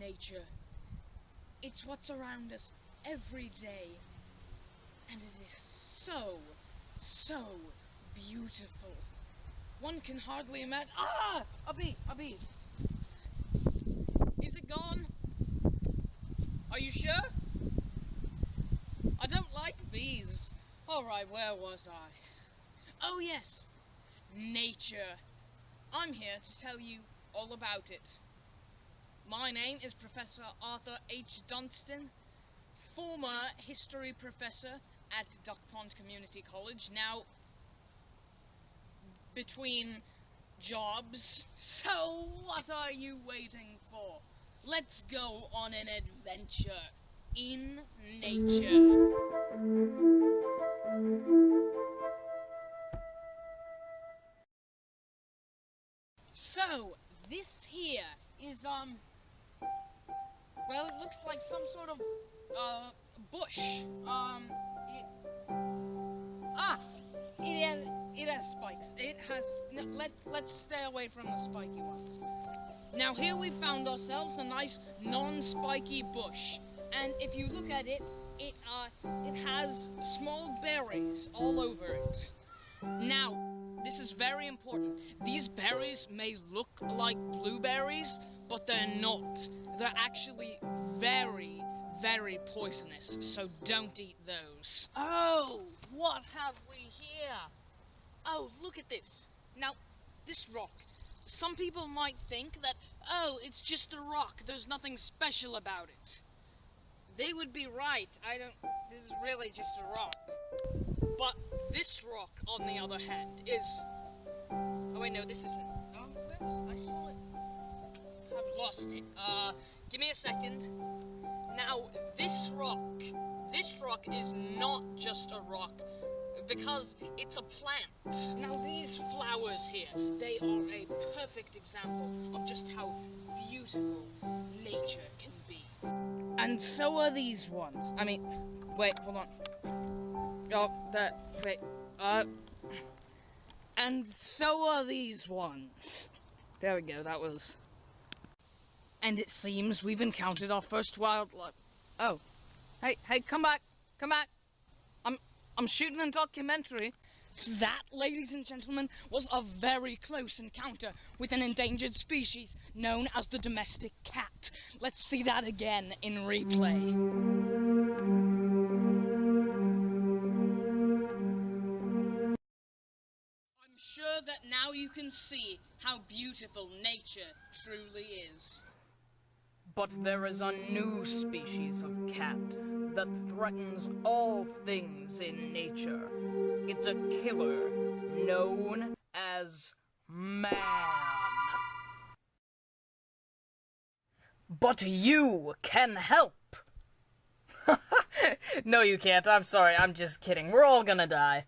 nature. It's what's around us every day, and it is so, so beautiful. One can hardly imagine— Ah! A bee! A bee! Is it gone? Are you sure? I don't like bees. Alright, where was I? Oh yes! Nature. I'm here to tell you all about it. My name is Professor Arthur H. Dunstan, former history professor at Duck Pond Community College, now between jobs. So what are you waiting for? Let's go on an adventure in nature. So, this here is, well, it looks like some sort of, bush. It has spikes. It has— let's stay away from the spiky ones. Now, here we found ourselves a nice non-spiky bush. And if you look at it, it has small berries all over it. Now, this is very important. These berries may look like blueberries, but they're not. They're actually very, very poisonous, so don't eat those. Oh, what have we here? Oh, look at this. Now, this rock. Some people might think that, oh, it's just a rock. There's nothing special about it. They would be right. This is really just a rock. But this rock, on the other hand, is— oh wait, no, this isn't— oh, where was it? I saw it. I've lost it. Give me a second. Now, this rock is not just a rock, because it's a plant. Now, these flowers here, they are a perfect example of just how beautiful nature can be. And so are these ones. I mean, wait, hold on. Oh, wait, and so are these ones. There we go, that was— and it seems we've encountered our first wildlife. Oh, hey, come back, I'm shooting a documentary. That, ladies and gentlemen, was a very close encounter with an endangered species known as the domestic cat. Let's see that again in replay. I'm sure that now you can see how beautiful nature truly is. But there is a new species of cat that threatens all things in nature. It's a killer known as man. But you can help! No, you can't. I'm sorry. I'm just kidding. We're all gonna die.